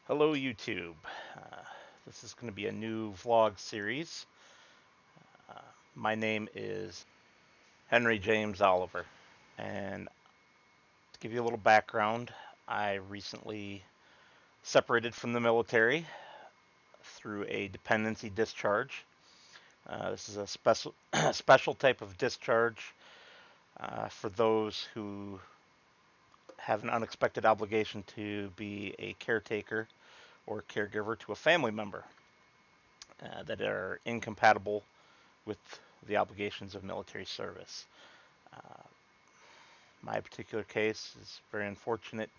Hello YouTube. This is going to be a new vlog series. Uh, my name is Henry James Oliver, and to give you a little background, I recently separated from the military through a dependency discharge. This is a special type of discharge for those who have an unexpected obligation to be a caretaker or caregiver to a family member that are incompatible with the obligations of military service. Uh, my particular case is very unfortunate.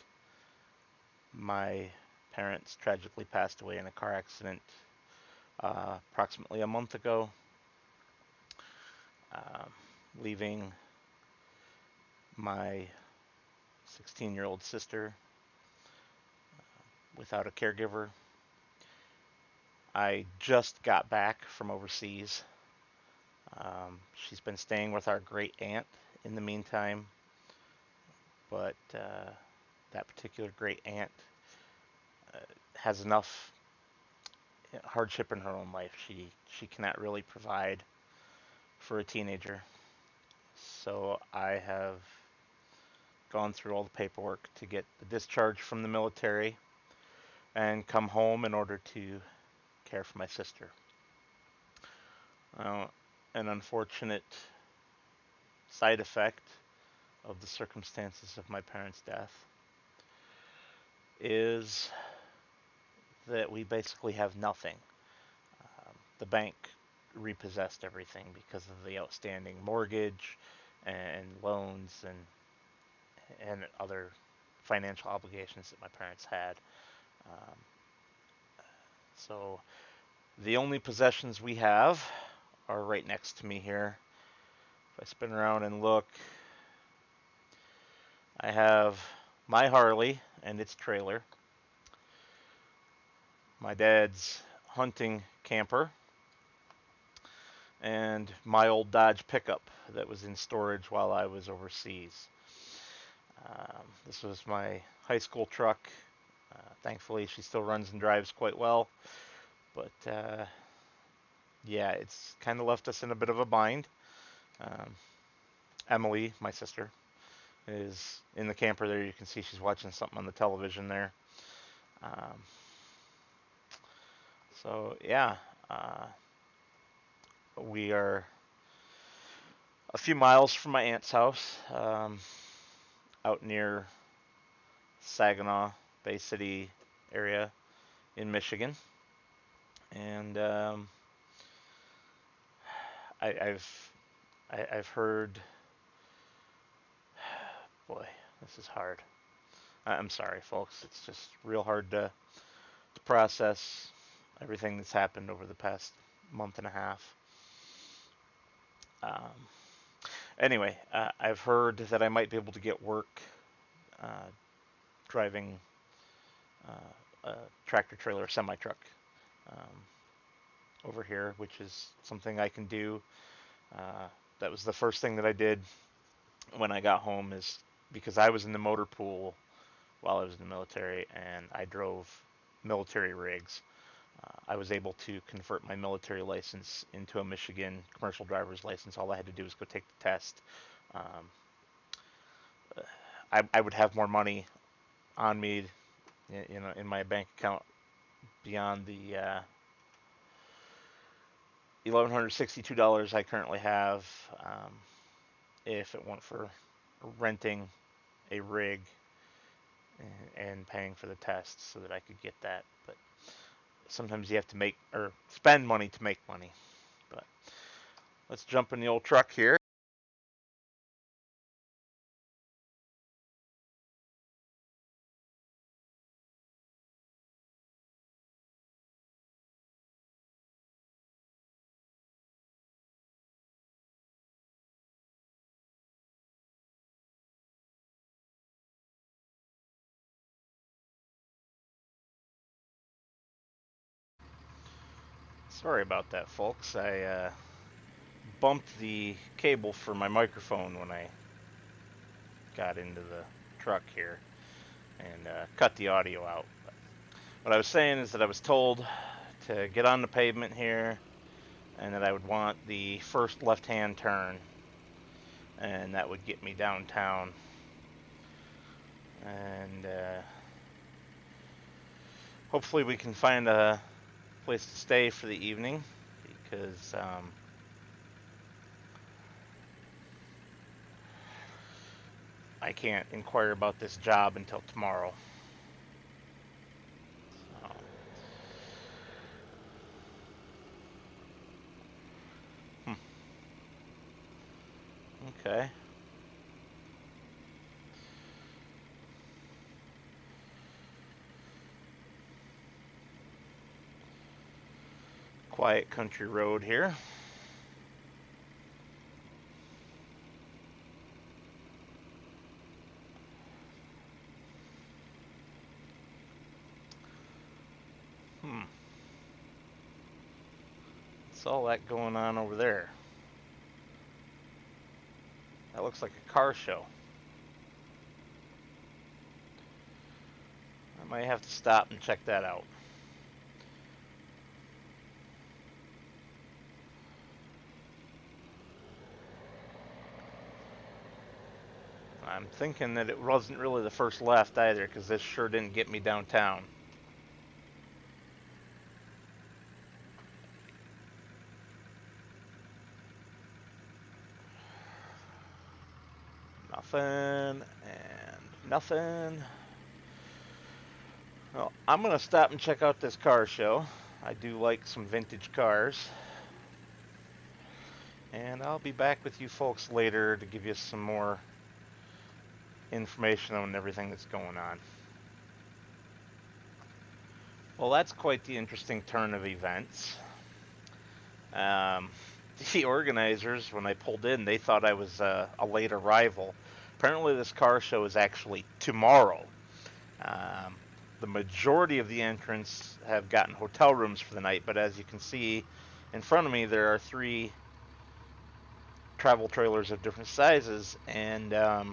My parents tragically passed away in a car accident approximately a month ago, uh, leaving my 16-year-old sister without a caregiver. I just got back from overseas. She's been staying with our great aunt in the meantime, but that particular great aunt uh, has enough hardship in her own life. She cannot really provide for a teenager. So I have gone through all the paperwork to get the discharge from the military and come home in order to care for my sister. Uh, an unfortunate side effect of the circumstances of my parents' death is that we basically have nothing. The bank repossessed everything because of the outstanding mortgage and loans and other financial obligations that my parents had. Um, so the only possessions we have are right next to me here. If I spin around and look, I have my Harley and its trailer, my dad's hunting camper, and my old Dodge pickup that was in storage while I was overseas. This was my high school truck. Thankfully, she still runs and drives quite well, but yeah, it's kind of left us in a bit of a bind. Um, Emily, my sister, is in the camper there. You can see she's watching something on the television there. Um, so yeah, uh, we are a few miles from my aunt's house, out near Saginaw, Bay City area in Michigan, and I, I've I've heard. Boy, this is hard. I'm sorry, folks. It's just real hard to process everything that's happened over the past month and a half. Um, anyway, I've heard that I might be able to get work uh, driving a tractor trailer, semi truck um, over here, which is something I can do. That was the first thing that I did when I got home, is because I was in the motor pool while I was in the military and I drove military rigs. I was able to convert my military license into a Michigan commercial driver's license. All I had to do was go take the test. Um, I would have more money on me, in my bank account beyond the $1,162 I currently have, if it weren't for renting a rig and paying for the test so that I could get that. But sometimes you have to make or spend money to make money. But let's jump in the old truck here. Sorry about that, folks. I bumped the cable for my microphone when I got into the truck here and cut the audio out. What I was saying is that I was told to get on the pavement here, and that I would want the first left-hand turn, and that would get me downtown. And hopefully we can find a place to stay for the evening, because I can't inquire about this job until tomorrow. So, okay. Quiet country road here. What's all that going on over there? That looks like a car show. I might have to stop and check that out. I'm thinking that it wasn't really the first left either, because this sure didn't get me downtown. Nothing, and nothing. Well, I'm going to stop and check out this car show. I do like some vintage cars. And I'll be back with you folks later to give you some more information on everything that's going on. Well, that's quite the interesting turn of events. The organizers, when I pulled in, they thought I was a late arrival. Apparently this car show is actually tomorrow. The majority of the entrants have gotten hotel rooms for the night, but as you can see in front of me, there are 3 travel trailers of different sizes, and I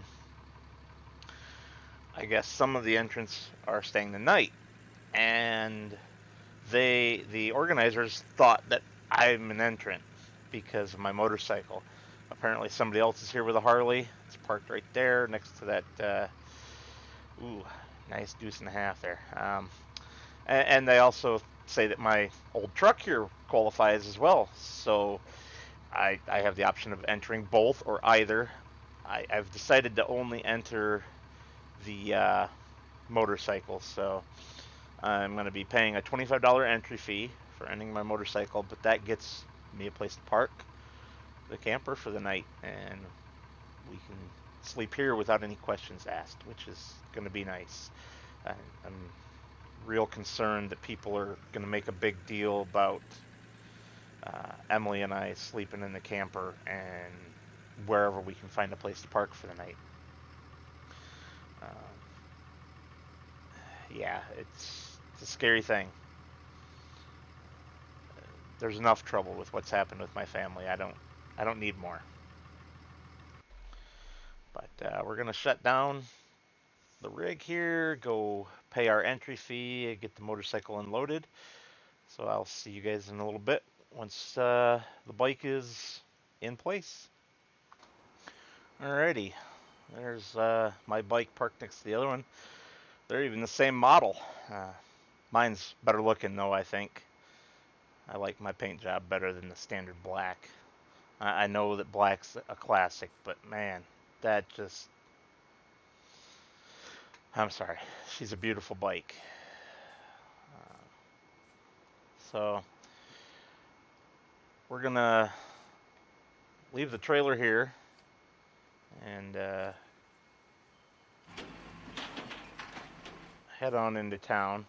guess some of the entrants are staying the night. And the organizers thought that I'm an entrant because of my motorcycle. Apparently somebody else is here with a Harley. It's parked right there next to that nice deuce and a half there. And they also say that my old truck here qualifies as well. So I have the option of entering both or either. I've decided to only enter the motorcycle, so I'm going to be paying a $25 entry fee for entering my motorcycle, but that gets me a place to park the camper for the night, and we can sleep here without any questions asked, which is going to be nice. I'm real concerned that people are going to make a big deal about Emily and I sleeping in the camper and wherever we can find a place to park for the night. Yeah, it's a scary thing. There's enough trouble with what's happened with my family. I don't need more. But we're gonna shut down the rig here, go pay our entry fee, get the motorcycle unloaded. So I'll see you guys in a little bit once the bike is in place. Alrighty, there's my bike parked next to the other one. They're even the same model. Mine's better looking though, I think. I like my paint job better than the standard black. I know that black's a classic, but man, that just... I'm sorry. She's a beautiful bike. So we're gonna leave the trailer here and head on into town.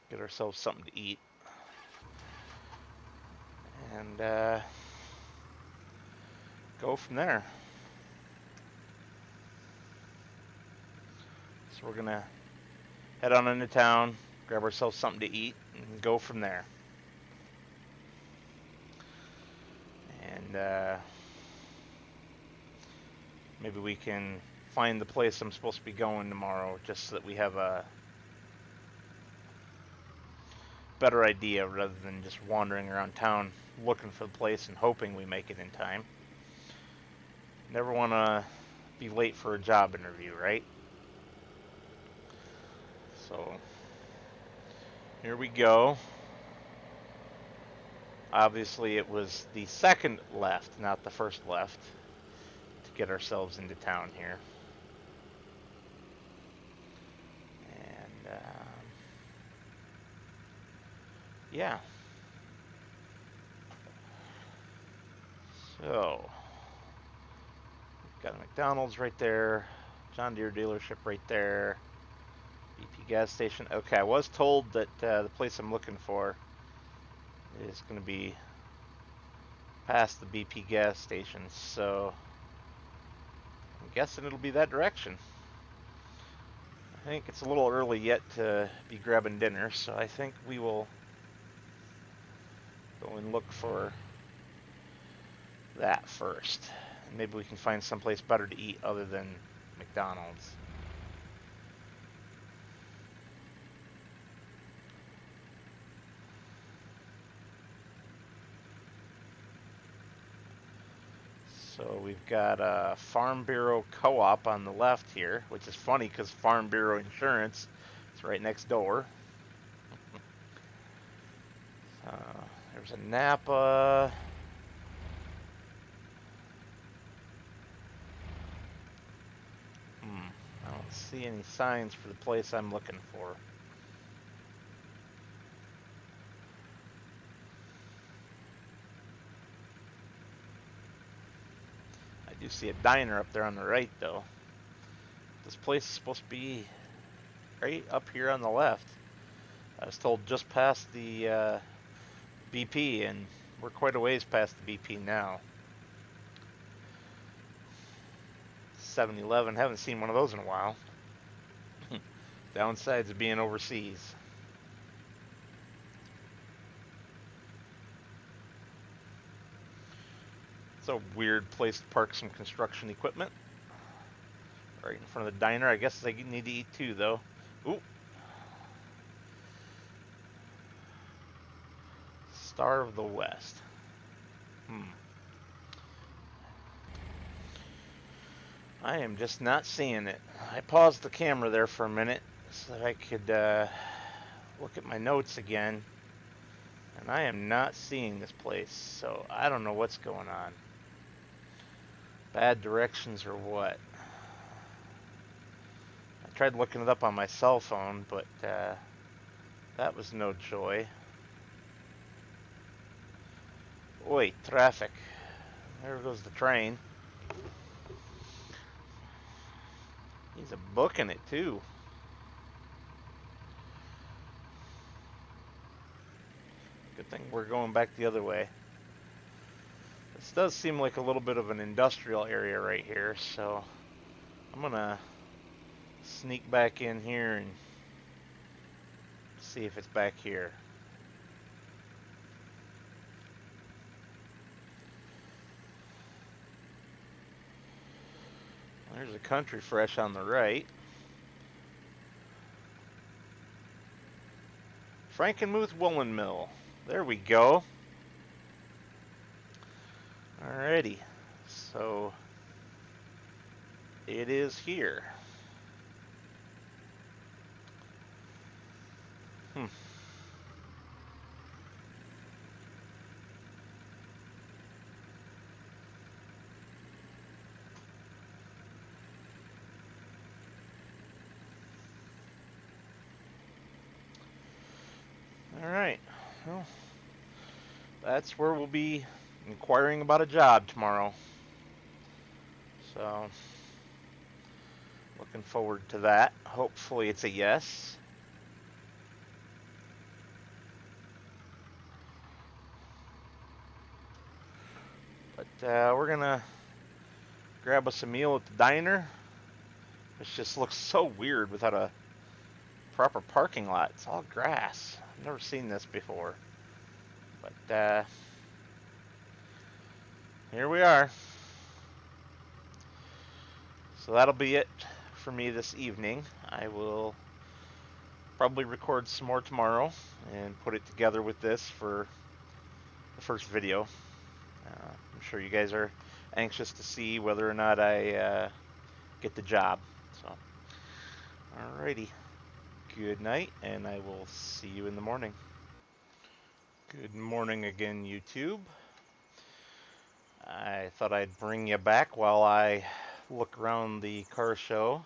Get ourselves something to eat. And go from there. So we're gonna head on into town, grab ourselves something to eat, and go from there. And maybe we can find the place I'm supposed to be going tomorrow, just so that we have a better idea rather than just wandering around town looking for the place and hoping we make it in time. Never want to be late for a job interview, right? So here we go. Obviously it was the second left, not the first left, to get ourselves into town here. And yeah. So we've got a McDonald's right there, John Deere dealership right there, BP gas station. Okay, I was told that the place I'm looking for is going to be past the BP gas station, so I'm guessing it'll be that direction. I think it's a little early yet to be grabbing dinner, so I think we will go and look for that first. And maybe we can find someplace better to eat other than McDonald's. So we've got a Farm Bureau Co-op on the left here, which is funny because Farm Bureau Insurance is right next door. There's a Napa. I don't see any signs for the place I'm looking for. I do see a diner up there on the right, though. This place is supposed to be right up here on the left. I was told just past the BP, and we're quite a ways past the BP now. 7-Eleven, haven't seen one of those in a while. Downsides of being overseas. It's a weird place to park some construction equipment. Right in front of the diner. I guess they need to eat too, though. Ooh. Star of the West. I am just not seeing it. I paused the camera there for a minute so that I could look at my notes again. And I am not seeing this place, so I don't know what's going on. Bad directions or what? I tried looking it up on my cell phone, but that was no joy. Oi, traffic. There goes the train. He's a booking it too. Good thing we're going back the other way. This does seem like a little bit of an industrial area right here, so I'm gonna sneak back in here and see if it's back here. There's a Country Fresh on the right. Frankenmuth Woolen Mill. There we go. Alrighty. So it is here. Alright. Well, that's where we'll be inquiring about a job tomorrow. So, looking forward to that. Hopefully it's a yes. But we're gonna grab us a meal at the diner, which just looks so weird without a proper parking lot. It's all grass. I've never seen this before. But here we are. So that'll be it for me this evening. I will probably record some more tomorrow and put it together with this for the first video. I'm sure you guys are anxious to see whether or not I get the job. So, alrighty. Good night, and I will see you in the morning. Good morning again, YouTube. I thought I'd bring you back while I look around the car show.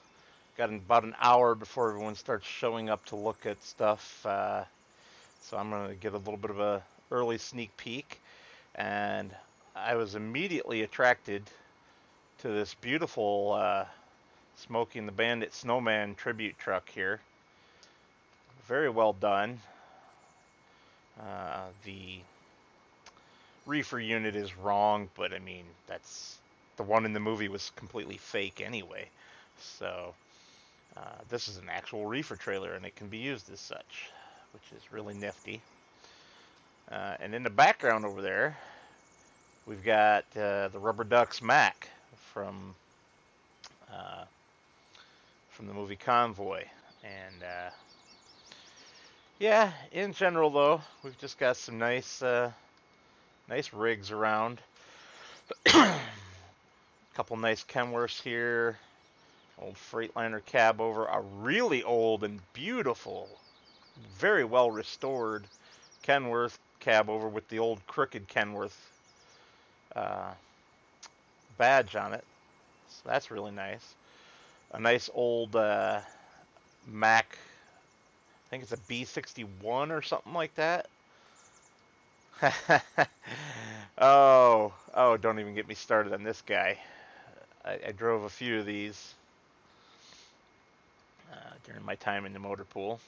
Got about an hour before everyone starts showing up to look at stuff, so I'm going to get a little bit of a early sneak peek. And I was immediately attracted to this beautiful Smokey and the Bandit Snowman tribute truck here. Very well done. The reefer unit is wrong, but I mean, that's the one in the movie was completely fake anyway. So this is an actual reefer trailer, and it can be used as such, which is really nifty. And in the background over there, we've got the Rubber Ducks Mac from the movie Convoy. And yeah, in general though, we've just got some nice rigs around. Couple nice Kenworths here. Old Freightliner cab over. A really old and beautiful, very well restored Kenworth cab over with the old crooked Kenworth badge on it. So that's really nice. A nice old Mac, I think it's a B61 or something like that. Oh, don't even get me started on this guy. I drove a few of these during my time in the motor pool.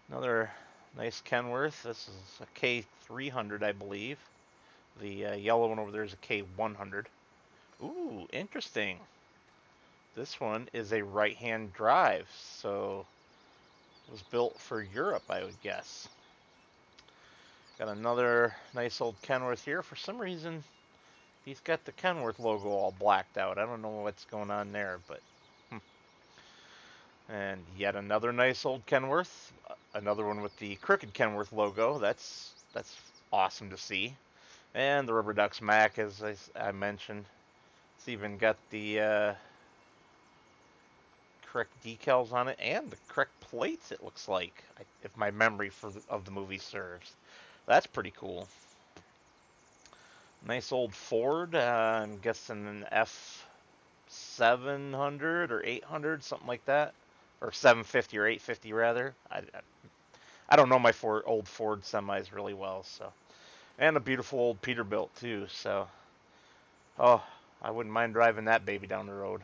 Another nice Kenworth. This is a K300, I believe. The yellow one over there is a K100. Ooh, interesting. This one is a right-hand drive, so it was built for Europe, I would guess. Got another nice old Kenworth here. For some reason, he's got the Kenworth logo all blacked out. I don't know what's going on there, but... And yet another nice old Kenworth. Another one with the crooked Kenworth logo. That's awesome to see. And the Rubber Ducks Mac, as I mentioned. It's even got the correct decals on it and the correct plates, it looks like, if my memory of the movie serves. That's pretty cool. Nice old Ford. I'm guessing an F700 or 800, something like that. Or 750 or 850 rather. I don't know my old Ford semis really well, so. And a beautiful old Peterbilt too, so. Oh, I wouldn't mind driving that baby down the road.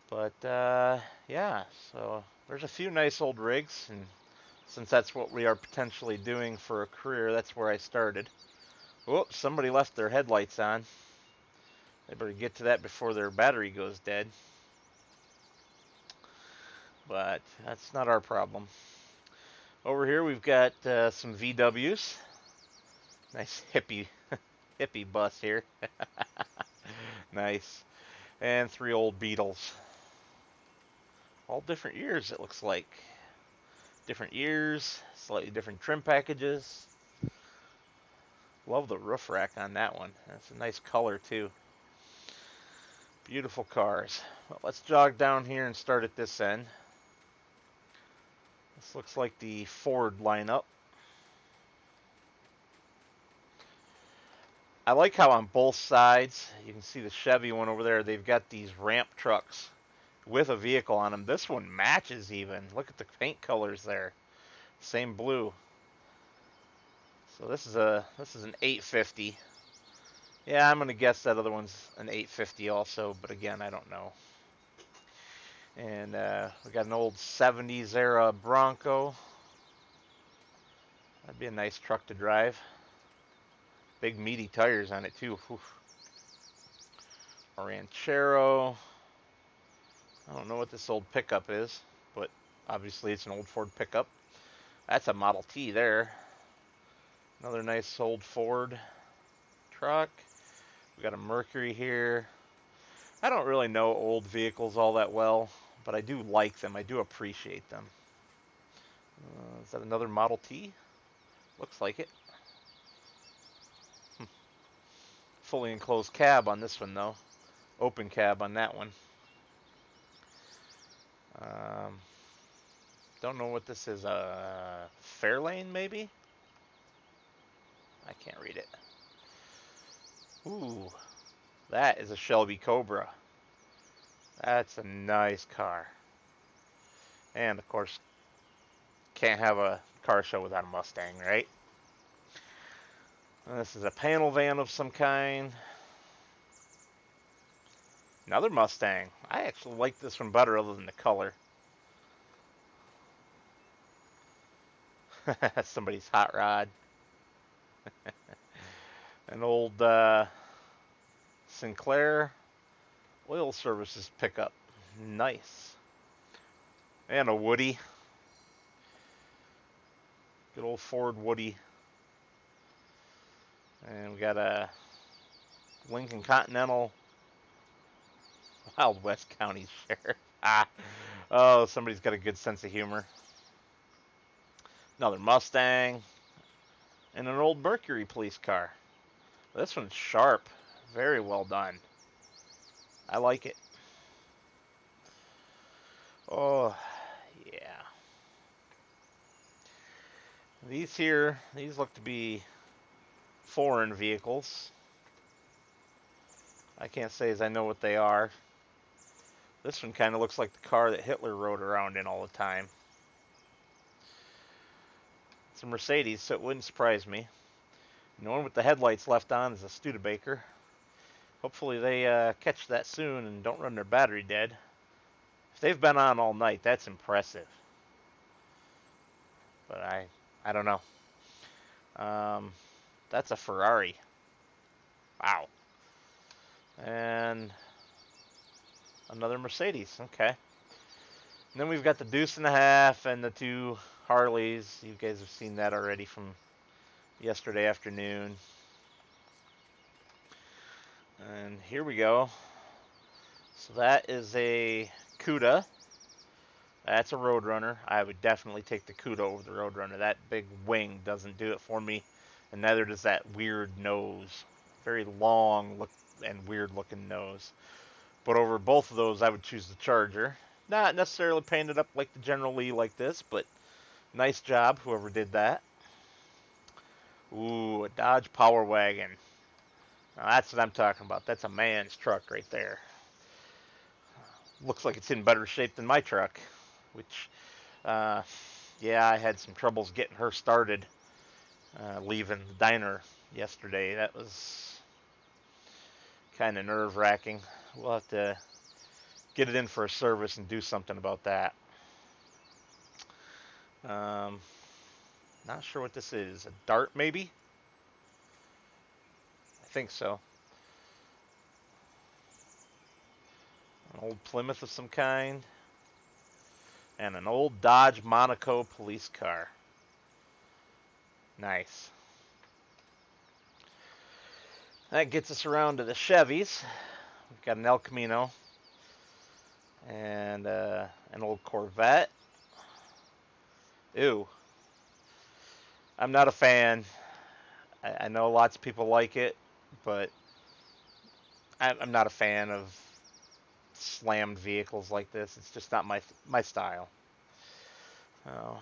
But yeah, so there's a few nice old rigs, and since that's what we are potentially doing for a career, that's where I started. Whoops, somebody left their headlights on. They better get to that before their battery goes dead. But that's not our problem. Over here we've got some VWs. Nice hippie bus here. Nice. And 3 old Beetles. All different years, it looks like. Different years, slightly different trim packages. Love the roof rack on that one. That's a nice color too. Beautiful cars. Well, let's jog down here and start at this end. This looks like the Ford lineup. I like how on both sides, you can see the Chevy one over there, they've got these ramp trucks with a vehicle on them. This one matches even. Look at the paint colors there. Same blue. So this is an 850. Yeah, I'm gonna guess that other one's an 850 also, but again, I don't know. And we got an old 70s era Bronco. That'd be a nice truck to drive. Big meaty tires on it too. Oof. A Ranchero. I don't know what this old pickup is, but obviously it's an old Ford pickup. That's a Model T there. Another nice old Ford truck. We got a Mercury here. I don't really know old vehicles all that well, but I do like them. I do appreciate them. Is that another Model T? Looks like it. Fully enclosed cab on this one, though. Open cab on that one. Don't know what this is. Fairlane, maybe? I can't read it. Ooh, that is a Shelby Cobra. That's a nice car. And, of course, can't have a car show without a Mustang, right? And this is a panel van of some kind. Another Mustang. I actually like this one better other than the color. Somebody's hot rod. An old Sinclair oil services pickup. Nice. And a Woody. Good old Ford Woody. And we got a Lincoln Continental Wild West County Sheriff. Oh, somebody's got a good sense of humor. Another Mustang. And an old Mercury police car. This one's sharp. Very well done. I like it. Oh, yeah. These look to be foreign vehicles. I can't say as I know what they are. This one kind of looks like the car that Hitler rode around in all the time. It's a Mercedes, so it wouldn't surprise me. And the one with the headlights left on is a Studebaker. Hopefully they catch that soon and don't run their battery dead. If they've been on all night, that's impressive. But I don't know. That's a Ferrari. Wow. And another Mercedes. Okay. And then we've got the Deuce and a Half and the two Harleys. You guys have seen that already from yesterday afternoon. And here we go. So that is a Cuda. That's a Roadrunner. I would definitely take the Cuda over the Roadrunner. That big wing doesn't do it for me, and neither does that weird nose. Very long look and weird looking nose. But over both of those, I would choose the Charger. Not necessarily painted up like the General Lee like this, but nice job, whoever did that. Ooh, a Dodge Power Wagon. Now that's what I'm talking about. That's a man's truck right there. Looks like it's in better shape than my truck, which, yeah, I had some troubles getting her started leaving the diner yesterday. That was kind of nerve-wracking. We'll have to get it in for a service and do something about that. Not sure what this is. A Dart, maybe? I think so. An old Plymouth of some kind. And an old Dodge Monaco police car. Nice. That gets us around to the Chevys. We've got an El Camino. And an old Corvette. Ew. I'm not a fan. I know lots of people like it, but I'm not a fan of slammed vehicles like this. It's just not my style. Oh,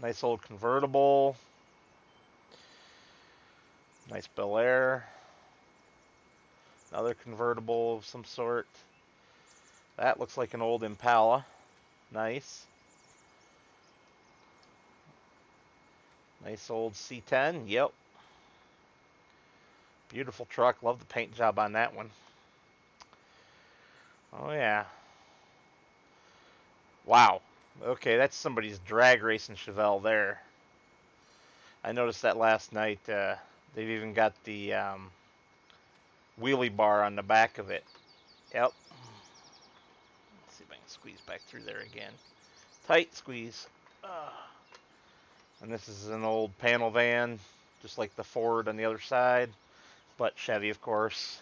nice old convertible. Nice Bel Air. Another convertible of some sort. That looks like an old Impala. Nice. Nice old C10. Yep. Beautiful truck. Love the paint job on that one. Oh, yeah. Wow. Okay, that's somebody's drag racing Chevelle there. I noticed that last night. They've even got the wheelie bar on the back of it. Yep. Let's see if I can squeeze back through there again. Tight squeeze. And this is an old panel van, just like the Ford on the other side, but Chevy, of course.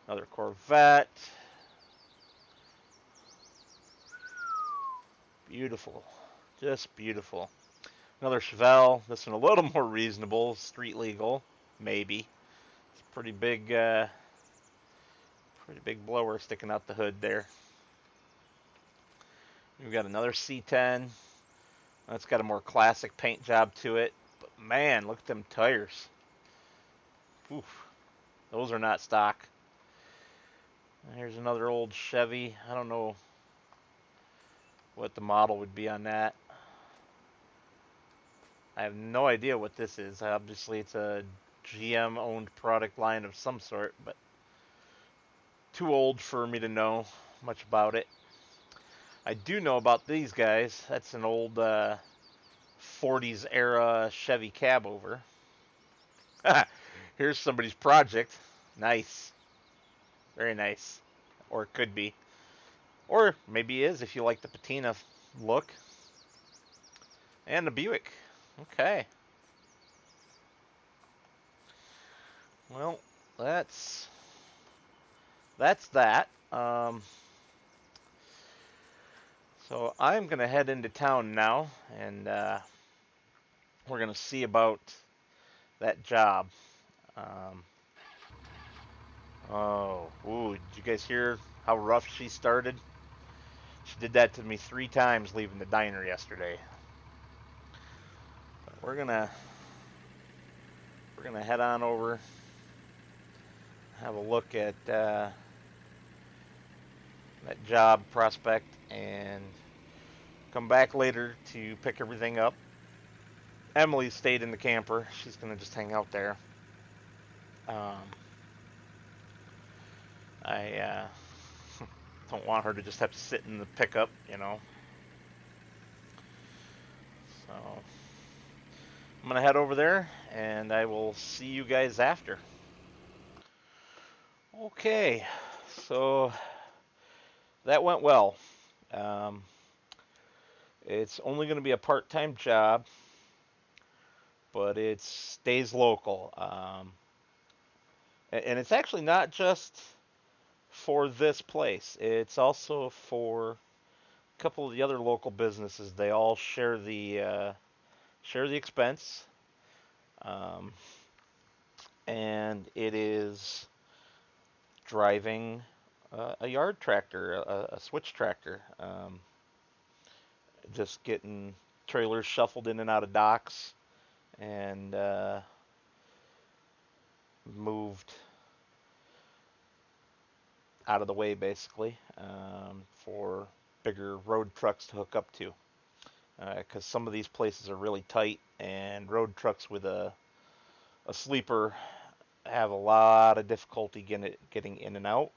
Another Corvette. Beautiful. Just beautiful. Another Chevelle. This one a little more reasonable. Street legal. Maybe. It's pretty big blower sticking out the hood there. We've got another C10. That's got a more classic paint job to it. But man, look at them tires. Oof. Those are not stock. Here's another old Chevy. I don't know what the model would be on that. I have no idea what this is. Obviously, it's a GM-owned product line of some sort, but too old for me to know much about it. I do know about these guys. That's an old 40s era Chevy cab over. Here's somebody's project. Nice. Very nice. Or it could be. Or maybe is if you like the patina look. And the Buick. Okay. Well, that's that. So I'm going to head into town now, and we're going to see about that job. Ooh, did you guys hear how rough she started? She did that to me 3 times leaving the diner yesterday. But we're gonna head on over, have a look at that job prospect, and come back later to pick everything up. Emily stayed in the camper. She's gonna just hang out there. I don't want her to just have to sit in the pickup, you know. So I'm gonna head over there, and I will see you guys after. Okay, so that went well. It's only going to be a part-time job, but it stays local. And it's actually not just for this place. It's also for a couple of the other local businesses. They all share the expense, and it is driving a yard tractor, a switch tractor. Just getting trailers shuffled in and out of docks and moved out of the way, basically, for bigger road trucks to hook up to. Because some of these places are really tight, and road trucks with a sleeper have a lot of difficulty getting in and out.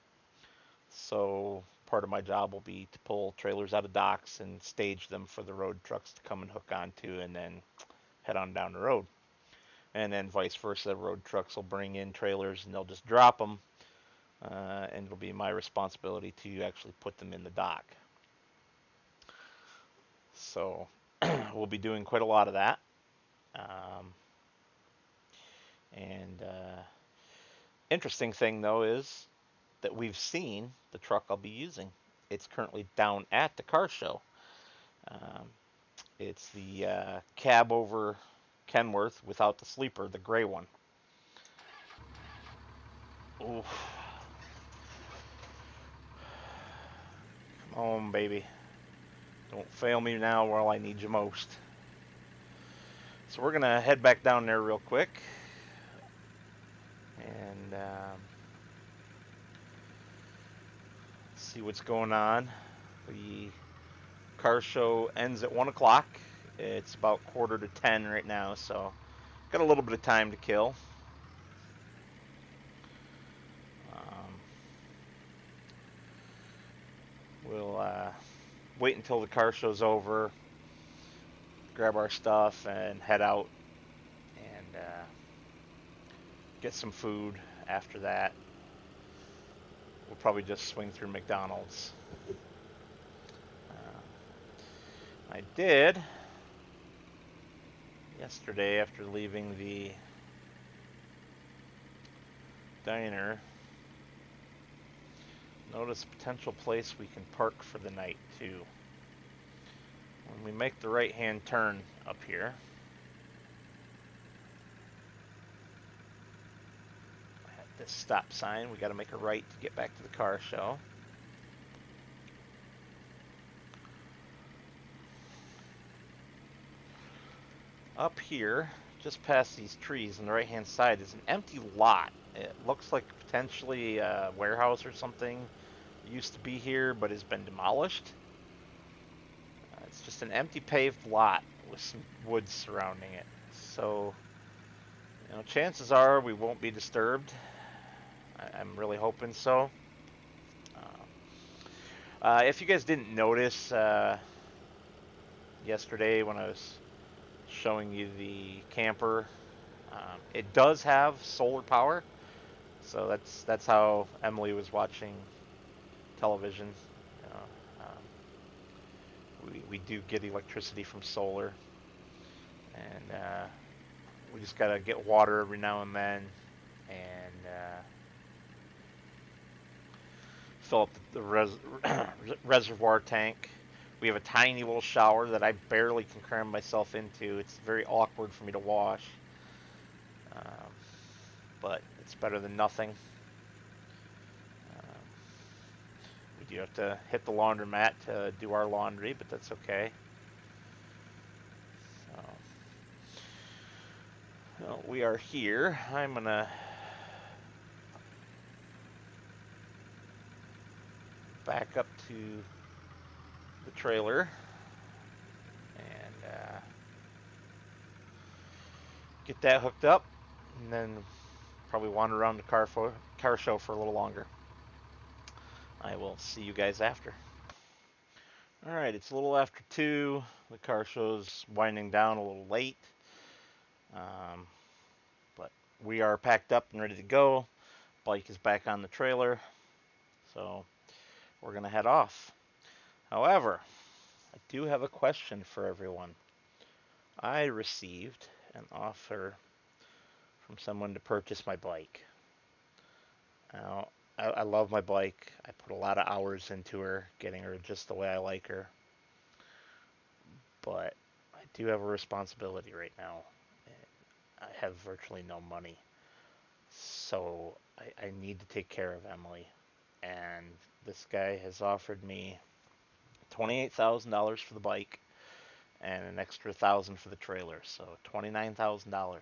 So part of my job will be to pull trailers out of docks and stage them for the road trucks to come and hook onto, and then head on down the road. And then vice versa, road trucks will bring in trailers and they'll just drop them, and it'll be my responsibility to actually put them in the dock. So we'll be doing quite a lot of that. And interesting thing though is that we've seen the truck I'll be using. It's currently down at the car show. It's the cab over Kenworth without the sleeper, the gray one. Oof. Come on, baby. Don't fail me now while I need you most. So we're going to head back down there real quick. And see what's going on. The car show ends at 1 o'clock. It's about 9:45 right now, so got a little bit of time to kill. We'll wait until the car show's over, grab our stuff, and head out and get some food after that. We'll probably just swing through McDonald's. I did yesterday, after leaving the diner, notice a potential place we can park for the night too. when we make the right-hand turn up here, at this stop sign, we got to make a right to get back to the car show. Up here, just past these trees on the right-hand side, is an empty lot. It looks like potentially a warehouse or something. It used to be here, but has been demolished. It's just an empty paved lot with some woods surrounding it. So, you know, chances are we won't be disturbed. I'm really hoping so. If you guys didn't notice yesterday when I was showing you the camper, it does have solar power. So that's how Emily was watching television. You know, we do get electricity from solar, and we just gotta get water every now and then, and fill up the reservoir tank. We have a tiny little shower that I barely can cram myself into. It's very awkward for me to wash, but it's better than nothing. We do have to hit the laundromat to do our laundry, but that's okay. So, we are here. I'm gonna back up to the trailer and get that hooked up, and then probably wander around the car show for a little longer. I will see you guys after. Alright, it's a little after 2. The car show's winding down a little late. But we are packed up and ready to go. Bike is back on the trailer. So we're going to head off. However, I do have a question for everyone. I received an offer from someone to purchase my bike. Now, I love my bike. I put a lot of hours into her, getting her just the way I like her. But I do have a responsibility right now. I have virtually no money. So I need to take care of Emily. And this guy has offered me $28,000 for the bike and an extra $1,000 for the trailer. So $29,000.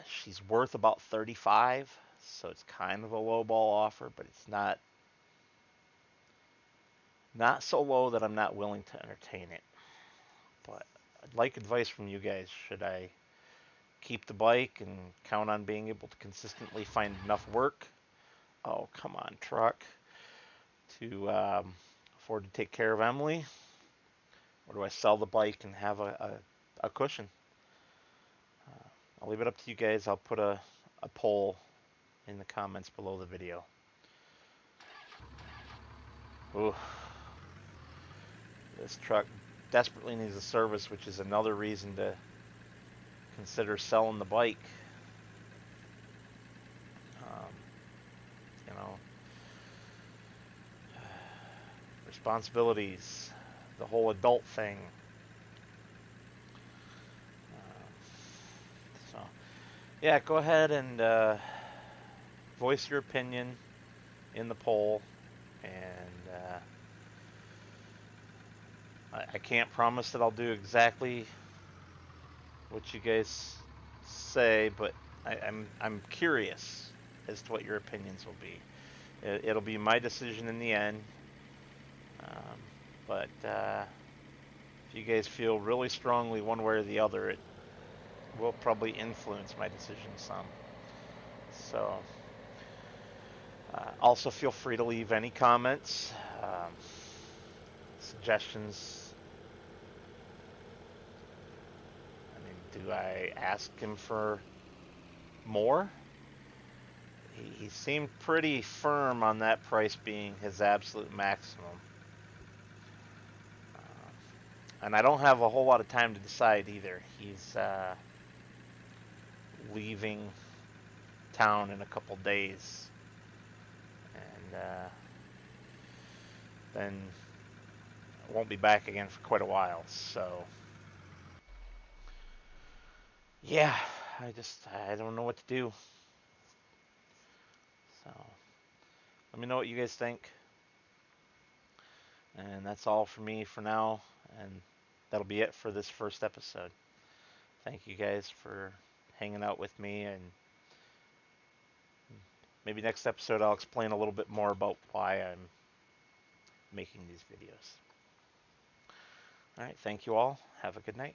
She's worth about 35, so it's kind of a low ball offer, but it's not so low that I'm not willing to entertain it. But I'd like advice from you guys. Should I keep the bike and count on being able to consistently find enough work? Oh, come on, truck. To afford to take care of Emily? Or do I sell the bike and have a cushion? I'll leave it up to you guys. I'll put a poll in the comments below the video. Ooh. This truck desperately needs a service, which is another reason to consider selling the bike. You know, responsibilities, the whole adult thing. So, yeah, go ahead and voice your opinion in the poll, and I can't promise that I'll do exactly what you guys say, but I'm curious as to what your opinions will be. It'll be my decision in the end, but if you guys feel really strongly one way or the other, it will probably influence my decision some. So, also feel free to leave any comments, suggestions. I mean, do I ask him for more? He seemed pretty firm on that price being his absolute maximum. And I don't have a whole lot of time to decide either. He's leaving town in a couple days. And then won't be back again for quite a while. So, yeah, I don't know what to do. So, let me know what you guys think. And that's all for me for now. And that'll be it for this first episode. Thank you guys for hanging out with me. And maybe next episode I'll explain a little bit more about why I'm making these videos. All right, thank you all. Have a good night.